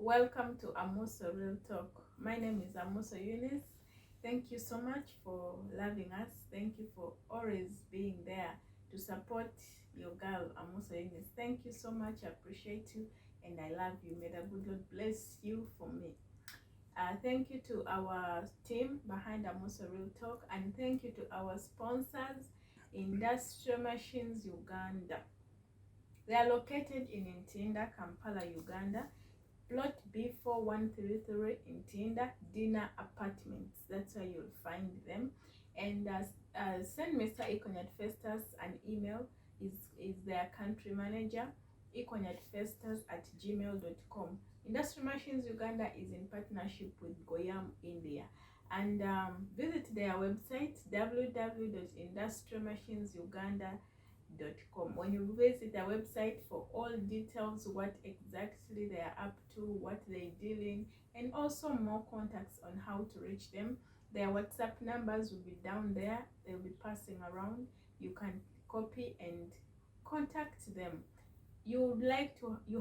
Welcome to Amuso Real Talk. My name is Amuso Eunice. Thank you so much for loving us. Thank you for always being there to support your girl Amuso Eunice. Thank you so much. I appreciate you and I love you. May the good Lord bless you for me. Thank you to our team behind Amuso Real Talk, and thank you to our sponsors, Industrial Machines Uganda. They are located in Ntinda, Kampala, Uganda. Plot B4133 in Tinda, Dinner Apartments. That's where you'll find them. And send Mr. Iconyat Festus an email. Is their country manager, iconyatfestus@gmail.com. Industrial Machines Uganda is in partnership with Goyam India. And visit their website, www.industrialmachinesuganda.com. When you visit their website for all details, what exactly they are up to, what they're dealing, and also more contacts on how to reach them. Their WhatsApp numbers will be down there. They'll be passing around. You can copy and contact them. You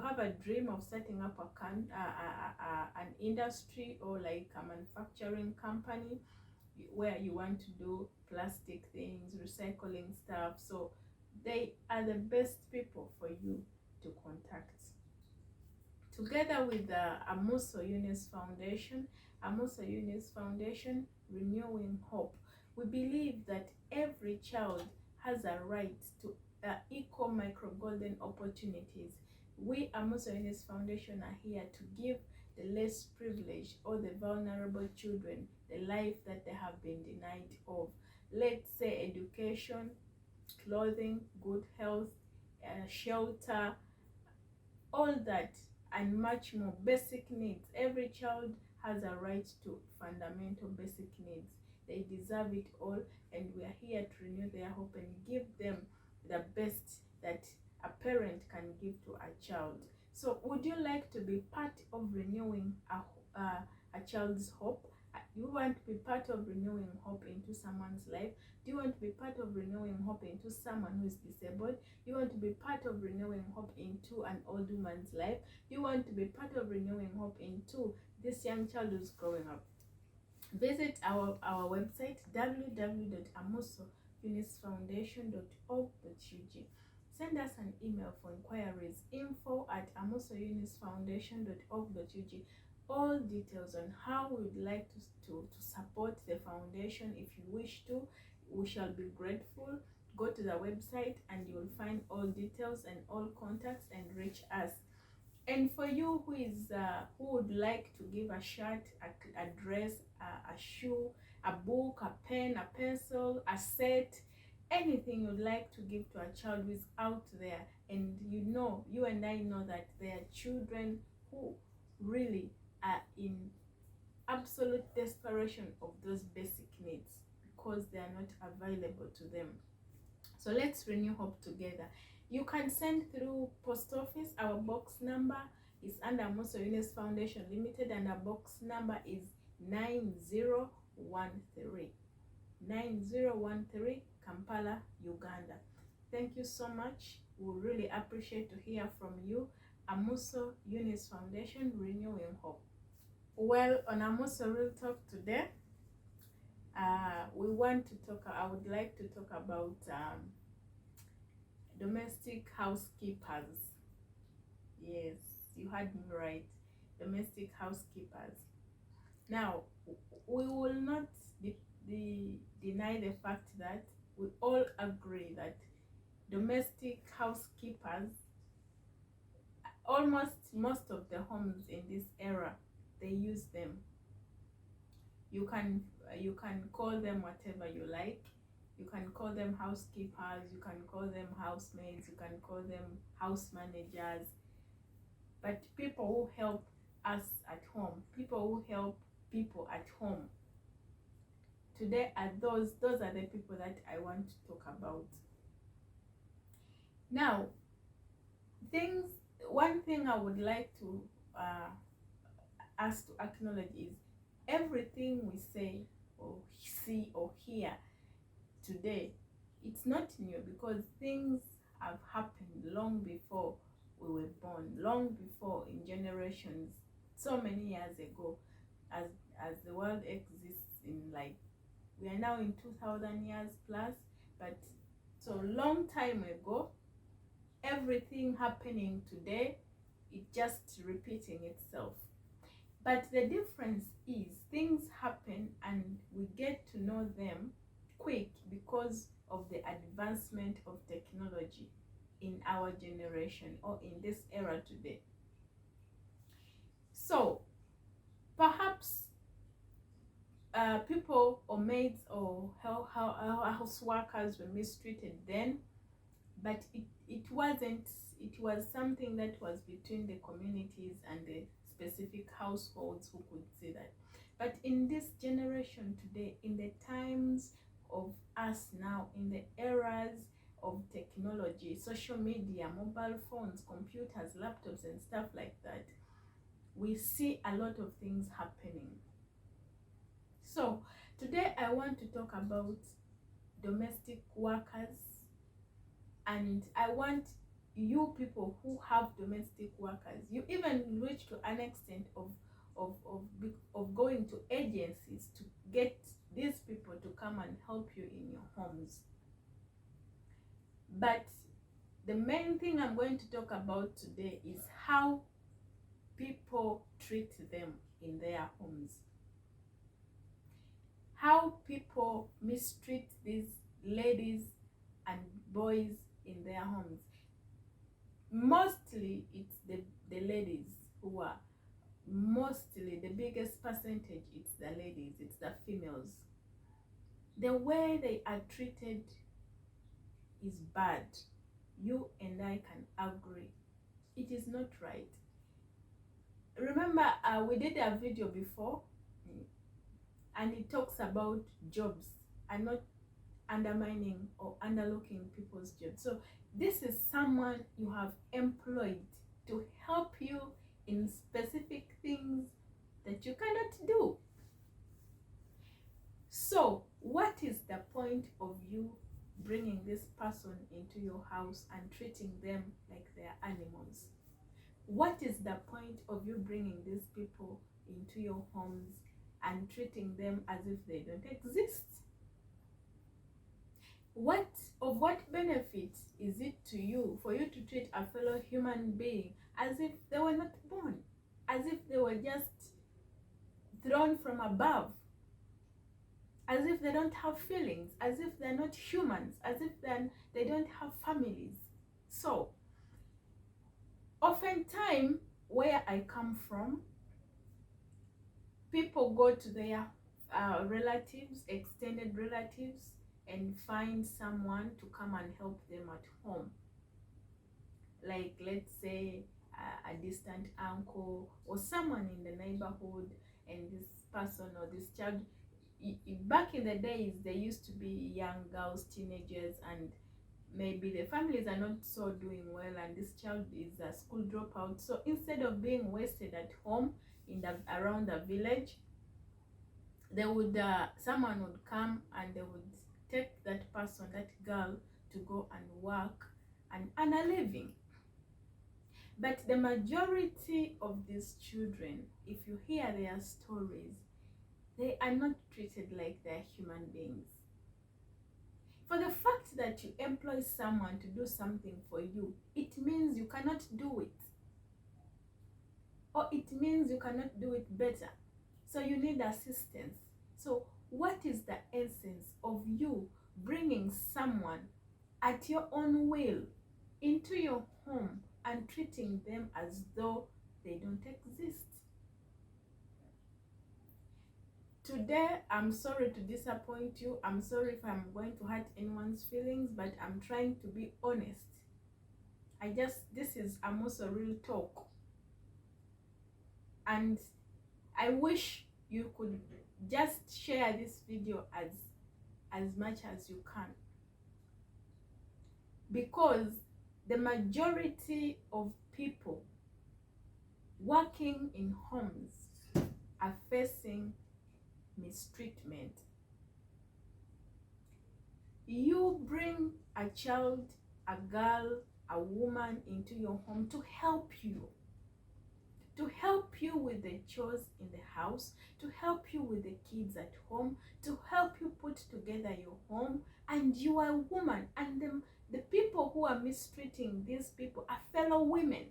have a dream of setting up an industry or like a manufacturing company where you want to do plastic things, recycling stuff. So they are the best people for you to contact. Together with the Amuso Eunice Foundation, Renewing Hope, we believe that every child has a right to equal micro golden opportunities. We, Amuso Eunice Foundation, are here to give the less privileged or the vulnerable children the life that they have been denied of. Let's say education, clothing, good health, shelter, all that and much more. Basic needs. Every child has a right to fundamental basic needs. They deserve it all, and we are here to renew their hope and give them the best that a parent can give to a child. So would you like to be part of renewing a child's hope? You want to be part of renewing hope into someone's life? Do you want to be part of renewing hope into someone who is disabled? You want to be part of renewing hope into an old woman's life? You want to be part of renewing hope into this young child who's growing up? Visit our website, www.amusoeunicefoundation.org.ug. Send us an email for inquiries, info@amusoeunicefoundation.org.ug. All details on how we would like to support the foundation. If you wish to, we shall be grateful. Go to the website and you will find all details and all contacts and reach us. And for you who would like to give a shirt, a dress, a shoe, a book, a pen, a pencil, a set, anything you'd like to give to a child who is out there, and you and I know that there are children who really are in absolute desperation of those basic needs because they are not available to them. So let's renew hope together. You can send through post office. Our box number is under Amuso Eunice Foundation Limited, and our box number is 9013. 9013, Kampala, Uganda. Thank you so much. We really appreciate to hear from you. Amuso Eunice Foundation, Renewing Hope. Well, on Amuso Real Talk today, I would like to talk about domestic housekeepers. Yes, you heard me right. Domestic housekeepers. Now, we will not deny the fact that we all agree that domestic housekeepers, almost most of the homes in this era, they use them. You can call them whatever you like. You can call them housekeepers, you can call them housemaids, you can call them house managers. But people who help us at home, people who help people at home, today are those are the people that I want to talk about. Now, one thing I would like to us to acknowledge is everything we say or see or hear today, it's not new, because things have happened long before we were born, long before, in generations so many years ago, as the world exists in, like, we are now in 2000 years plus, but so long time ago, everything happening today, it just repeating itself. But the difference is things happen and we get to know them quick because of the advancement of technology in our generation or in this era today. So perhaps people or maids or house workers were mistreated then, but it wasn't. It was something that was between the communities and the specific households who could see that. But in this generation today, in the times of us now, in the eras of technology, social media, mobile phones, computers, laptops, and stuff like that, we see a lot of things happening. So today I want to talk about domestic workers, and I want you people who have domestic workers, you even reach to an extent of going to agencies to get these people to come and help you in your homes. But the main thing I'm going to talk about today is how people treat them in their homes, how people mistreat these ladies and boys in their homes. Mostly it's the ladies who are, mostly the biggest percentage, it's the ladies, it's the females. The way they are treated is bad. You and I can agree it is not right. Remember, we did a video before, and it talks about jobs and not undermining or underlooking people's jobs. So this is someone you have employed to help you in specific things that you cannot do. So what is the point of you bringing this person into your house and treating them like they're animals? What is the point of you bringing these people into your homes and treating them as if they don't exist? What benefit is it to you for you to treat a fellow human being as if they were not born, as if they were just thrown from above, as if they don't have feelings, as if they're not humans, as if they don't have families? So oftentimes, where I come from, people go to their relatives, extended relatives, and find someone to come and help them at home. Like, let's say a distant uncle or someone in the neighborhood, and this person or this child, back in the days, there used to be young girls, teenagers, and maybe the families are not so doing well, and this child is a school dropout. So instead of being wasted at home in around the village, they would someone would come and they would take that person, that girl, to go and work and earn a living. But the majority of these children, if you hear their stories, they are not treated like they're human beings. For the fact that you employ someone to do something for you, it means you cannot do it, or it means you cannot do it better. So you need assistance. So what is the essence of you bringing someone at your own will into your home and treating them as though they don't exist? Today, I'm sorry to disappoint you. I'm sorry if I'm going to hurt anyone's feelings, but I'm trying to be honest. This is Amuso Real Talk. And I wish you could just share this video as much as you can, because the majority of people working in homes are facing mistreatment. You bring a child, a girl, a woman into your home to help you, to help you with the chores in the house, to help you with the kids at home, to help you put together your home, and you are a woman, and the people who are mistreating these people are fellow women.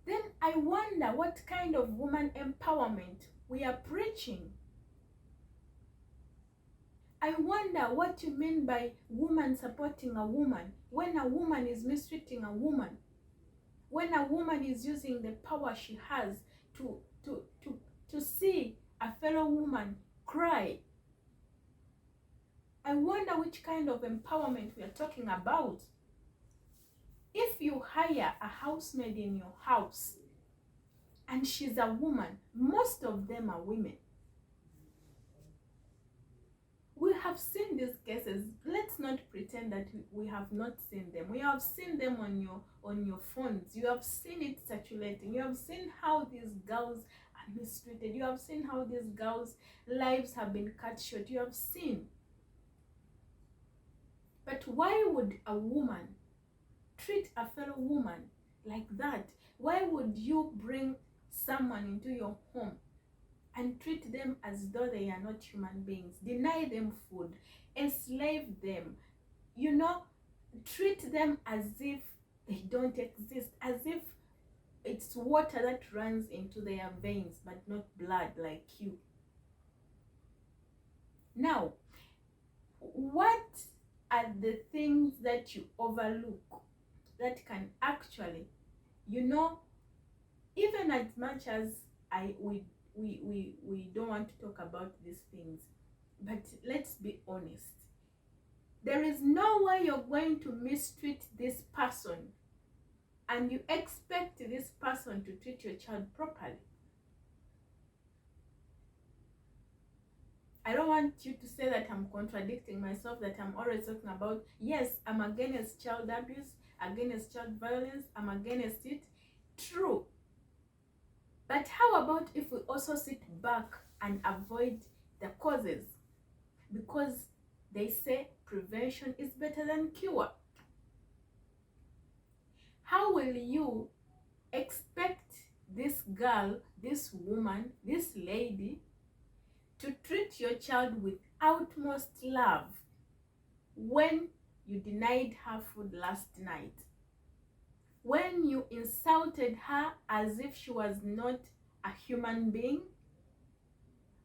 Then I wonder what kind of woman empowerment we are preaching. I wonder what you mean by woman supporting a woman when a woman is mistreating a woman, when a woman is using the power she has to see a fellow woman cry. I wonder which kind of empowerment we are talking about. If you hire a housemaid in your house and she's a woman, most of them are women. We have seen these cases. Let's not pretend that we have not seen them. We have seen them on your phones. You have seen it circulating. You have seen how these girls are mistreated. You have seen how these girls' lives have been cut short. You have seen. But why would a woman treat a fellow woman like that? Why would you bring someone into your home and treat them as though they are not human beings, deny them food, enslave them, treat them as if they don't exist, as if it's water that runs into their veins but not blood like you? Now, what are the things that you overlook that can actually, even as much as we don't want to talk about these things, but let's be honest. There is no way you're going to mistreat this person and you expect this person to treat your child properly. I don't want you to say that I'm contradicting myself, that I'm always talking about, yes, I'm against child abuse, against child violence, I'm against it. True. But how about if we also sit back and avoid the causes? Because they say prevention is better than cure. How will you expect this girl, this woman, this lady to treat your child with utmost love when you denied her food last night? When you insulted her as if she was not a human being?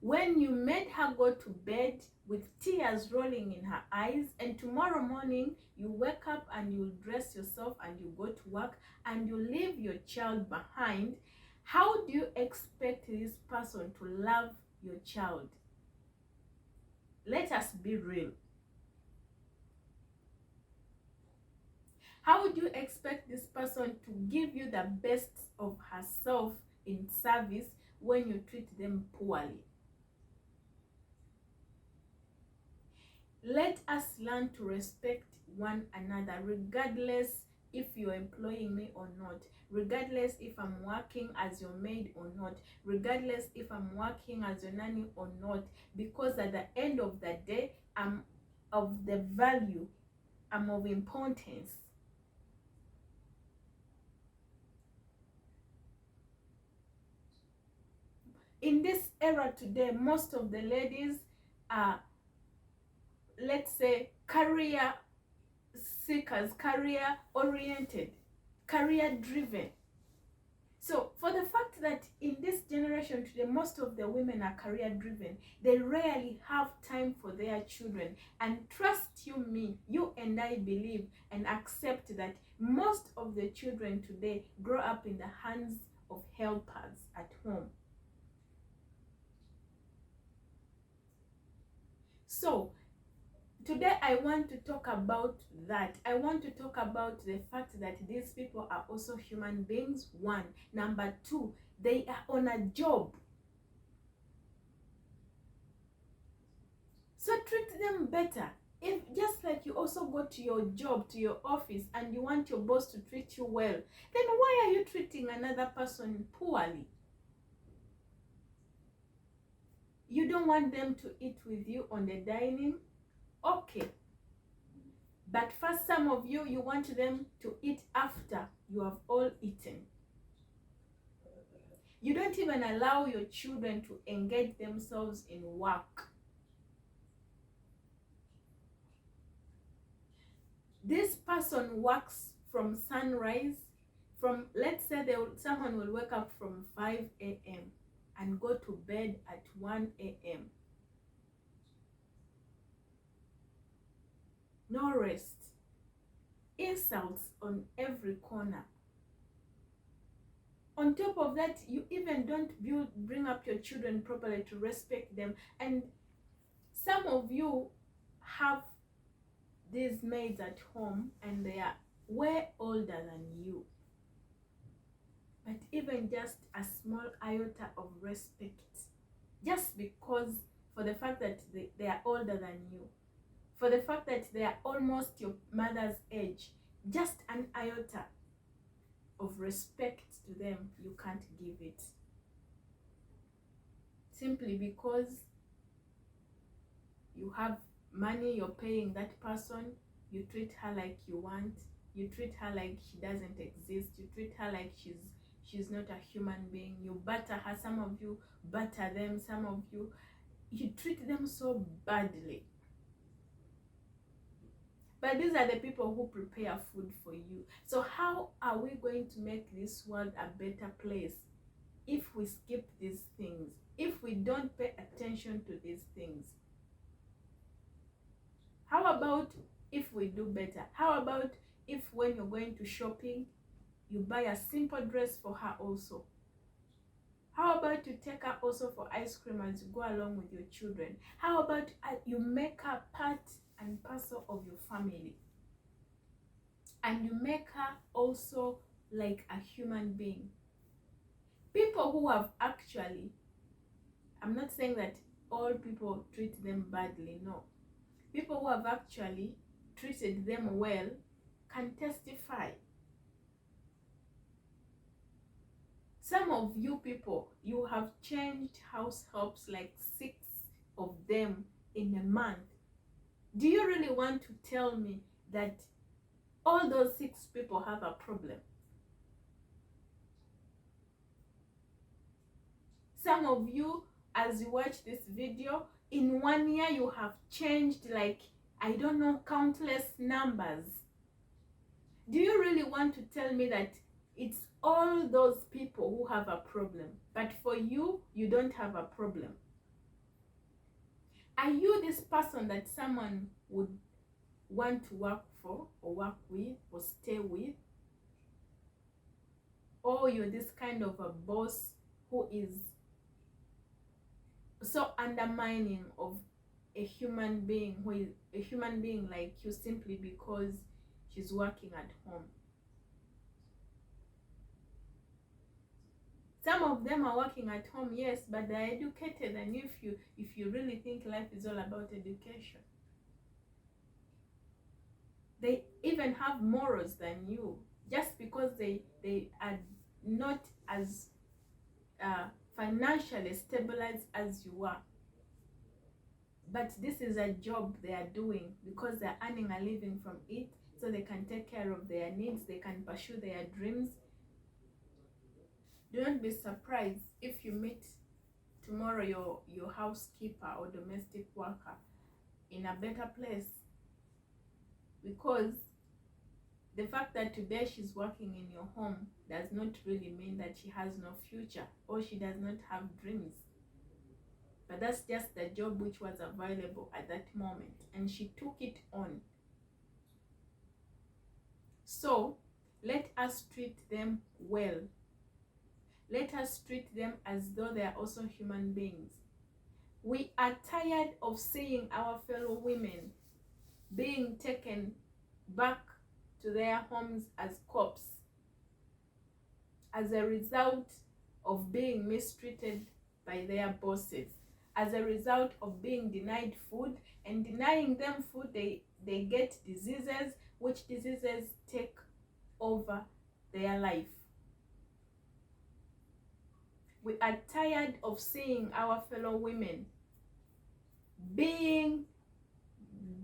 When you made her go to bed with tears rolling in her eyes, and tomorrow morning you wake up and you dress yourself and you go to work and you leave your child behind, how do you expect this person to love your child? Let us be real. How would you expect this person to give you the best of herself in service when you treat them poorly? Let us learn to respect one another, regardless if you're employing me or not, regardless if I'm working as your maid or not, regardless if I'm working as your nanny or not, because at the end of the day, I'm of the value, I'm of importance. In this era today, most of the ladies are, let's say, career seekers, career oriented, career driven. So for the fact that in this generation today, most of the women are career driven, they rarely have time for their children. And trust you me, you and I believe and accept that most of the children today grow up in the hands of helpers at home. So today I want to talk about that. I want to talk about the fact that these people are also human beings, one. Number two, they are on a job. So treat them better. If just like you also go to your job, to your office, and you want your boss to treat you well, then why are you treating another person poorly? You don't want them to eat with you on the dining? Okay. But first, some of you want them to eat after you have all eaten. You don't even allow your children to engage themselves in work. This person works from sunrise, from, let's say someone will wake up from 5 a.m. and go to bed at 1 a.m. No rest. Insults on every corner. On top of that, you even don't bring up your children properly to respect them. And some of you have these maids at home and they are way older than you. But even just a small iota of respect, just because, for the fact that they are older than you, for the fact that they are almost your mother's age, just an iota of respect to them, you can't give it. Simply because you have money, you're paying that person, you treat her like you want, you treat her like she doesn't exist, you treat her like she's not a human being, you butter her, some of you butter them, some of you treat them so badly. But these are the people who prepare food for you. So how are we going to make this world a better place if we skip these things, if we don't pay attention to these things? How about if we do better? How about if when you're going to shopping, you buy a simple dress for her also? How about you take her also for ice cream as you go along with your children? How about you make her part and parcel of your family? And you make her also like a human being. People who have actually, I'm not saying that all people treat them badly, no. People who have actually treated them well can testify. Some of you people, you have changed house helps, like 6 of them in a month. Do you really want to tell me that all those 6 people have a problem? Some of you, as you watch this video, in 1 year you have changed, like, I don't know, countless numbers. Do you really want to tell me that it's all those people who have a problem, but for you, you don't have a problem? Are you this person that someone would want to work for or work with or stay with? Or you're this kind of a boss who is so undermining of a human being, who is a human being like you, simply because she's working at home? Some of them are working at home, yes, but they're educated. And if you really think life is all about education, they even have morals than you, just because they are not as financially stabilized as you are. But this is a job they are doing because they're earning a living from it, so they can take care of their needs, they can pursue their dreams. Do not be surprised if you meet tomorrow your housekeeper or domestic worker in a better place, because the fact that today she's working in your home does not really mean that she has no future or she does not have dreams. But that's just the job which was available at that moment, and she took it on. So let us treat them well. Let us treat them as though they are also human beings. We are tired of seeing our fellow women being taken back to their homes as corpses as a result of being mistreated by their bosses, as a result of being denied food, and denying them food, they get diseases, which diseases take over their life. We are tired of seeing our fellow women being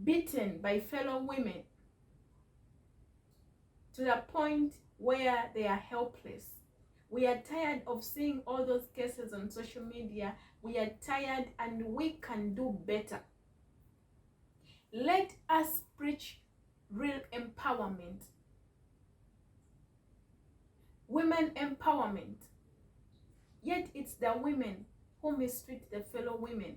beaten by fellow women to the point where they are helpless. We are tired of seeing all those cases on social media. We are tired, and we can do better. Let us preach real empowerment, women empowerment. Yet it's the women who mistreat the fellow women.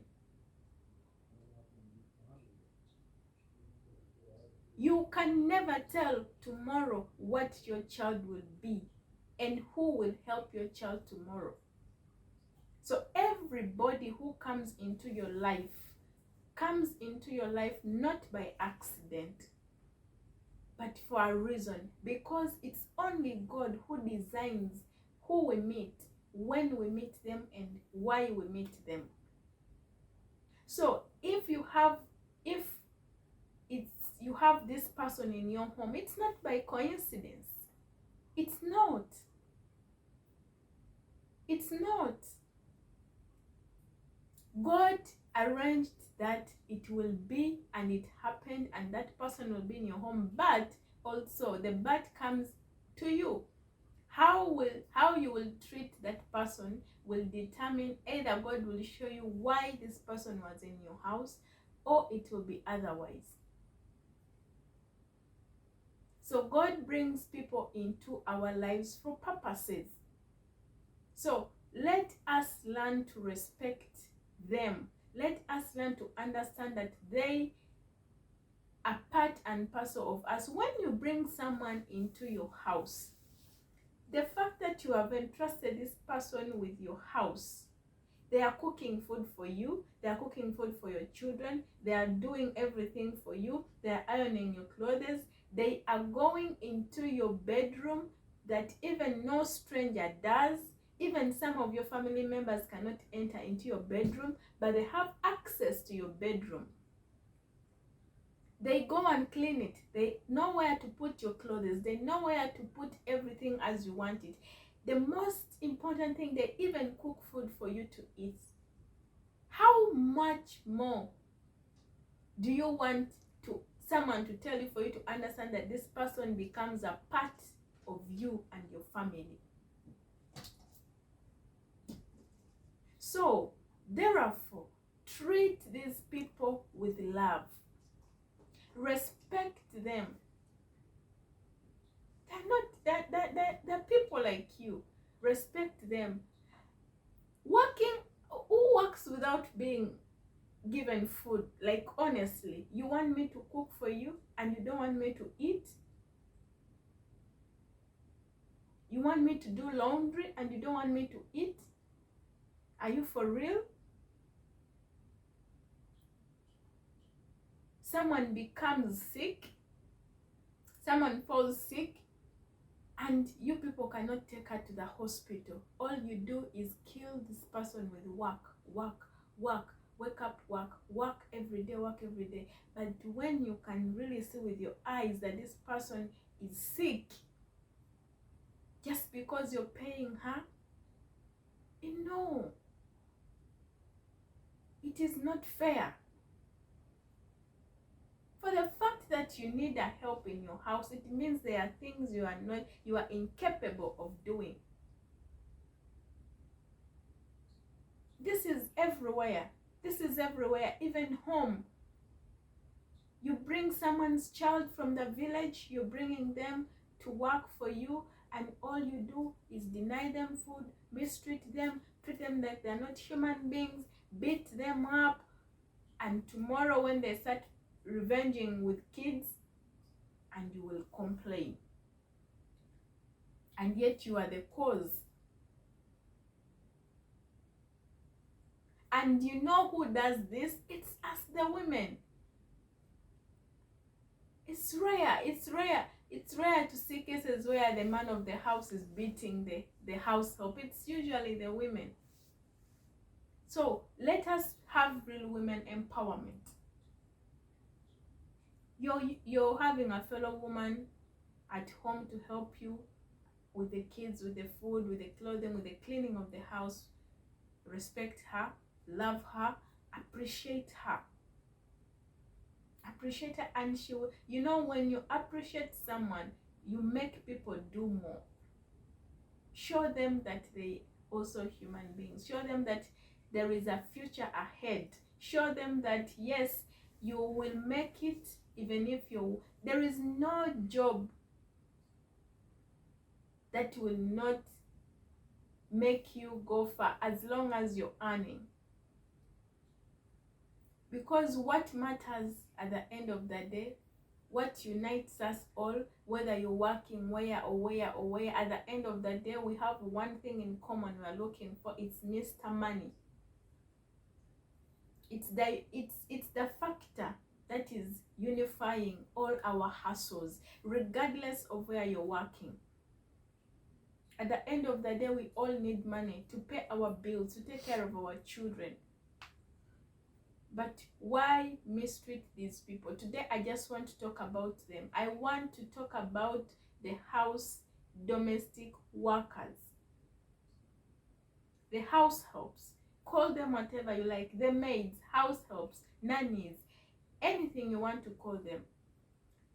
You can never tell tomorrow what your child will be and who will help your child tomorrow. So everybody who comes into your life comes into your life not by accident, but for a reason, because it's only God who designs who we meet, when we meet them, and why we meet them. So if you have this person in your home, it's not by coincidence. It's not. God arranged that it will be, and it happened, and that person will be in your home. But also the but comes to you. How you will treat that person will determine either God will show you why this person was in your house, or it will be otherwise. So God brings people into our lives for purposes. So let us learn to respect them. Let us learn to understand that they are part and parcel of us. When you bring someone into your house, the fact that you have entrusted this person with your house, they are cooking food for you, they are cooking food for your children, they are doing everything for you, they are ironing your clothes, they are going into your bedroom that even no stranger does. Even some of your family members cannot enter into your bedroom, but they have access to your bedroom. They go and clean it. They know where to put your clothes. They know where to put everything as you want it. The most important thing, they even cook food for you to eat. How much more do you want someone to tell you, for you to understand that this person becomes a part of you and your family? So, therefore, treat these people with love. Respect them. They're people like you. Respect them. Who works without being given food? Like, honestly, you want me to cook for you and you don't want me to eat? You want me to do laundry and you don't want me to eat? Are you for real? Someone becomes sick, someone falls sick, and you people cannot take her to the hospital. All you do is kill this person with work, wake up, work every day. But when you can really see with your eyes that this person is sick, just because you're paying her, no, it is not fair. For the fact that you need a help in your house, it means there are things you are incapable of doing. This is everywhere. Even home. You bring someone's child from the village, you're bringing them to work for you, and all you do is deny them food, mistreat them, treat them like they're not human beings, beat them up, and tomorrow when they start revenging with kids, and you will complain. And yet you are the cause. And you know who does this? It's us, the women. It's rare to see cases where the man of the house is beating the house help. It's usually the women. So let us have real women empowerment. You're having a fellow woman at home to help you with the kids, with the food, with the clothing, with the cleaning of the house. Respect her, love her, appreciate her. And she will, when you appreciate someone, you make people do more. Show them that they also human beings. Show them that there is a future ahead. Show them that yes, you will make it even if there is no job that will not make you go far as long as you're earning. Because what matters at the end of the day, what unites us all, whether you're working where or where or where, at the end of the day, we have one thing in common we are looking for. It's Mr. Money. It's the factor that is unifying all our hustles, regardless of where you're working. At the end of the day, we all need money to pay our bills, to take care of our children. But why mistreat these people? Today, I just want to talk about them. I want to talk about the house domestic workers, the house helps. Call them whatever you like, the maids, house helps, nannies, anything you want to call them.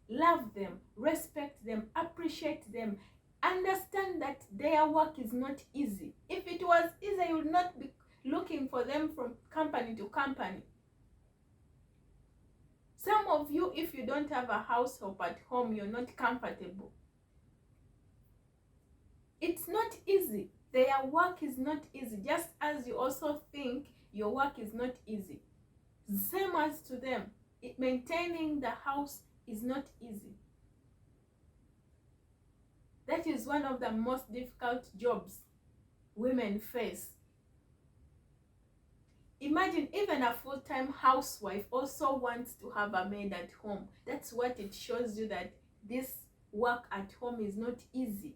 Love them, respect them, appreciate them. Understand that their work is not easy. If it was easy, you would not be looking for them from company to company. Some of you, if you don't have a house help at home, you're not comfortable. It's not easy. Their work is not easy, just as you also think your work is not easy. Same as to them. Maintaining the house is not easy. That is one of the most difficult jobs women face. Imagine even a full-time housewife also wants to have a maid at home. That's what it shows you, that this work at home is not easy.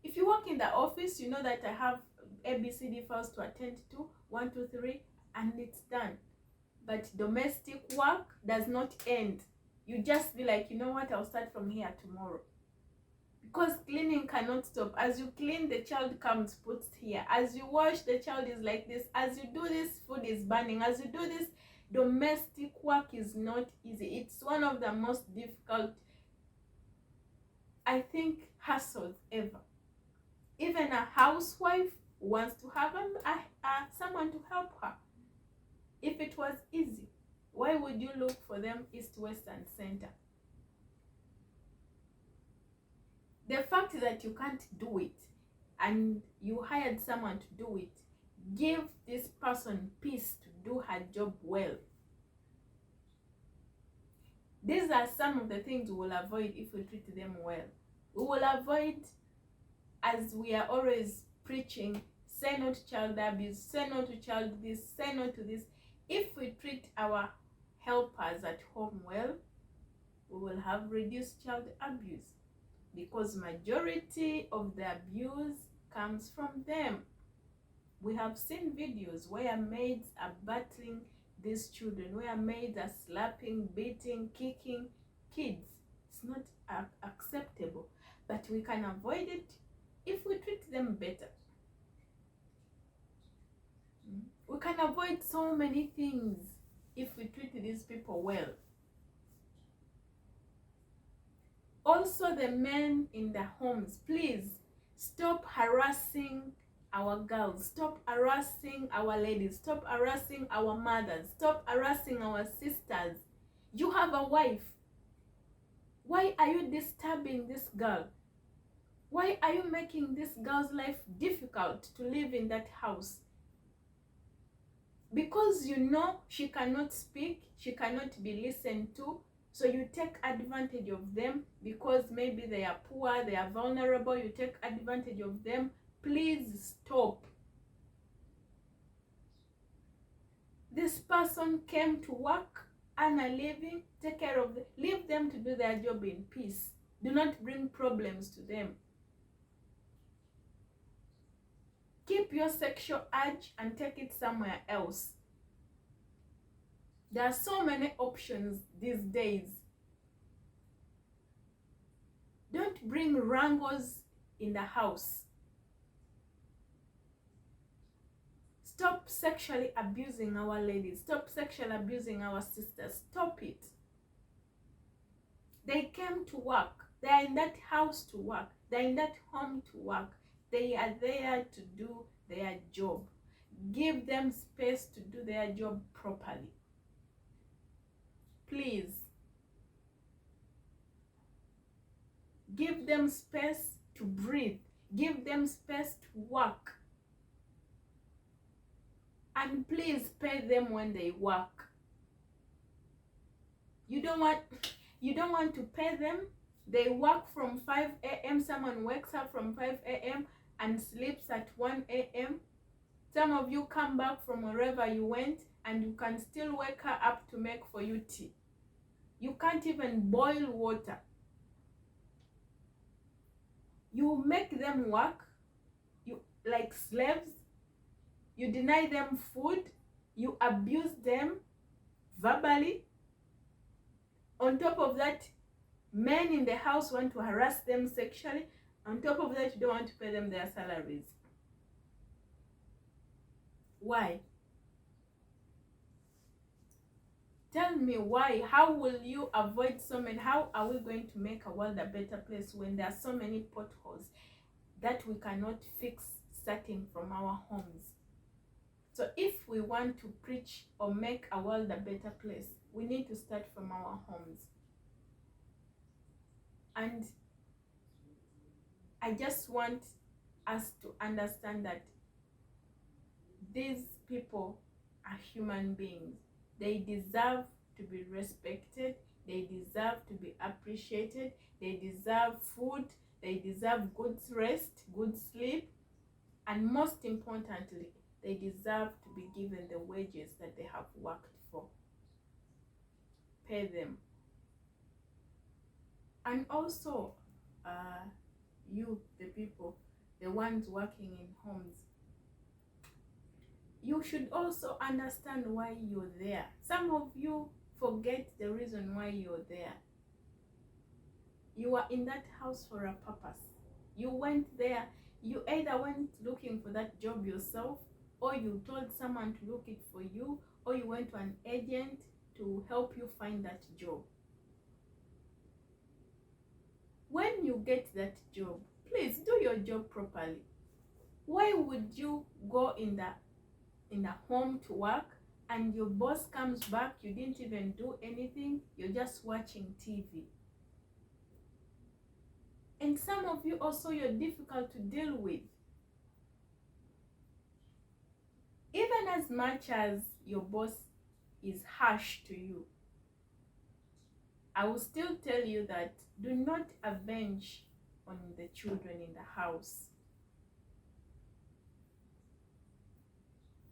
If you work in the office, you know that I have ABCD files to attend to, 1, 2, 3, and it's done. But domestic work does not end. You just be like, you know what, I'll start from here tomorrow. Because cleaning cannot stop. As you clean, the child comes, puts here. As you wash, the child is like this. As you do this, food is burning. As you do this, domestic work is not easy. It's one of the most difficult, I think, hassles ever. Even a housewife wants to have someone to help her. If it was easy, why would you look for them east, west, and center? The fact that you can't do it and you hired someone to do it, give this person peace to do her job well. These are some of the things we will avoid if we treat them well. We will avoid, as we are always preaching, say no to child abuse, say no to child this, say no to this. If we treat our helpers at home well, we will have reduced child abuse, because majority of the abuse comes from them. We have seen videos where maids are battling these children, where maids are slapping, beating, kicking kids. It's not acceptable, but we can avoid it if we treat them better. We can avoid so many things if we treat these people well. Also, the men in the homes, please stop harassing our girls, stop harassing our ladies, stop harassing our mothers, stop harassing our sisters. You have a wife. Why are you disturbing this girl? Why are you making this girl's life difficult to live in that house? Because you know she cannot speak, she cannot be listened to, so you take advantage of them because maybe they are poor, they are vulnerable, you take advantage of them. Please stop. This person came to work, earn a living, take care of them. Leave them to do their job in peace. Do not bring problems to them. Keep your sexual urge and take it somewhere else. There are so many options these days. Don't bring wrangles in the house. Stop sexually abusing our ladies. Stop sexually abusing our sisters. Stop it. They came to work. They are in that house to work. They are in that home to work. They are there to do their job. Give them space to do their job properly. Please. Give them space to breathe. Give them space to work. And please pay them when they work. You don't want to pay them. They work from 5 a.m. Someone wakes up from 5 a.m. and sleeps at 1 a.m. Some of you come back from wherever you went and you can still wake her up to make for you tea. You can't even boil water. You make them work, you like slaves. You deny them food. You abuse them verbally. On top of that, men in the house want to harass them sexually. On top of that, you don't want to pay them their salaries. Why? Tell me why. How will you avoid so many? How are we going to make a world a better place when there are so many potholes that we cannot fix starting from our homes? So if we want to preach or make a world a better place, we need to start from our homes. And I just want us to understand that these people are human beings. They deserve to be respected. They deserve to be appreciated. They deserve food. They deserve good rest, good sleep. And most importantly, they deserve to be given the wages that they have worked for. Pay them. And also, you, the people, the ones working in homes, you should also understand why you're there. Some of you forget the reason why you're there. You are in that house for a purpose. You went there. You either went looking for that job yourself, or you told someone to look it for you, or you went to an agent to help you find that job. When you get that job, please do your job properly. Why would you go in a home to work and your boss comes back, you didn't even do anything, you're just watching TV? And some of you also, you're difficult to deal with. Even as much as your boss is harsh to you, I will still tell you that do not avenge on the children in the house.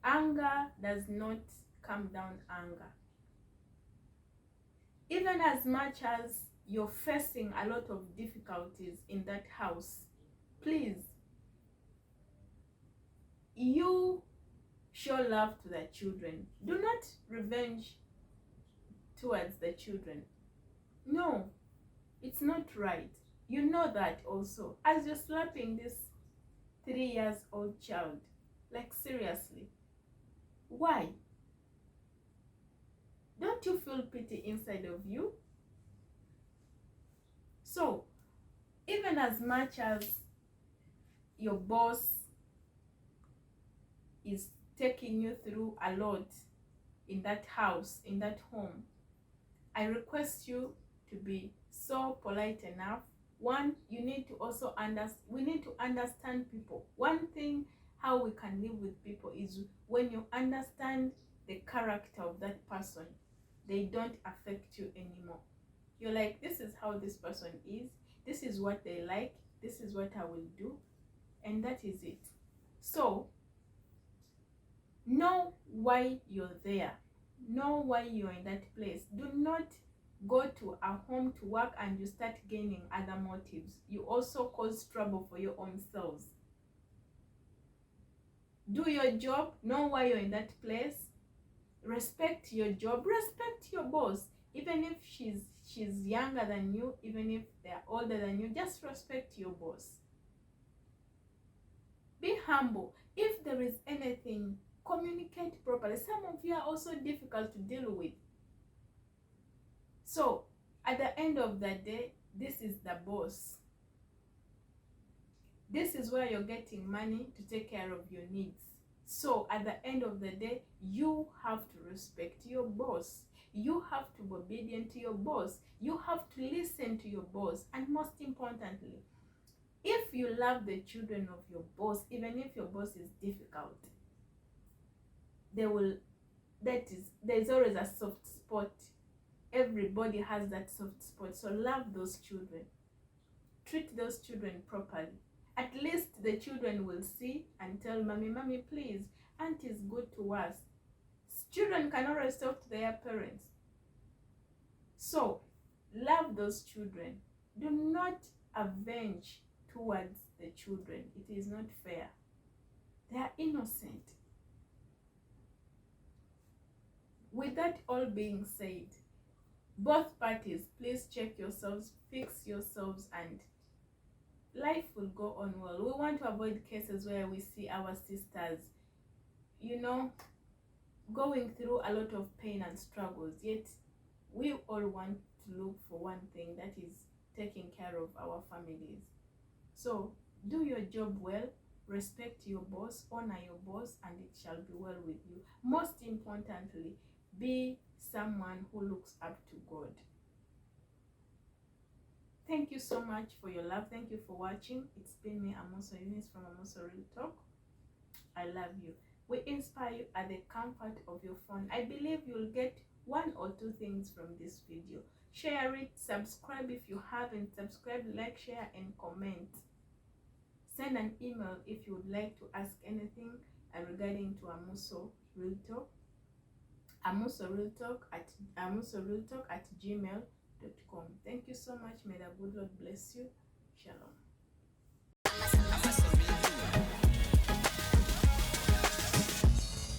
Anger does not calm down anger. Even as much as you're facing a lot of difficulties in that house, please, you show love to the children. Do not revenge towards the children. No, it's not right. You know that also. As you're slapping this 3-year-old child, like seriously, why? Don't you feel pity inside of you? So, even as much as your boss is taking you through a lot in that house, in that home, I request you to be so polite enough. One, you need to also we need to understand people. One thing how we can live with people is when you understand the character of that person, they don't affect you anymore. You're like, this is how this person is, this is what they like, this is what I will do, and that is it. So know why you're there. Know why you're in that place. Do not go to a home to work and you start gaining other motives. You also cause trouble for your own selves. Do your job. Know why you're in that place. Respect your job. Respect your boss. Even if she's younger than you, even if they're older than you, just respect your boss. Be humble. If there is anything, communicate properly. Some of you are also difficult to deal with. So at the end of the day, this is the boss. This is where you're getting money to take care of your needs. So at the end of the day, you have to respect your boss. You have to be obedient to your boss. You have to listen to your boss. And most importantly, if you love the children of your boss, even if your boss is difficult, there's always a soft spot. Everybody has that soft spot. So love those children. Treat those children properly. At least the children will see and tell mommy, mommy, please, auntie is good to us. Children can always talk to their parents. So love those children. Do not avenge towards the children. It is not fair. They are innocent. With that all being said, both parties, please check yourselves, fix yourselves, and life will go on well. We want to avoid cases where we see our sisters, going through a lot of pain and struggles, yet we all want to look for one thing, that is taking care of our families. So do your job well, respect your boss, honor your boss, and it shall be well with you. Most importantly, be someone who looks up to God. Thank you so much for your love. Thank you for watching. It's been me, Amuso Eunice from Amuso Real Talk. I love you. We inspire you at the comfort of your phone. I believe you'll get 1 or 2 things from this video. Share it, subscribe if you haven't subscribed, like, share, and comment. Send an email if you would like to ask anything regarding to Amuso Real Talk. Amuso Real Talk at gmail.com. Thank you so much. May the good Lord bless you. Shalom.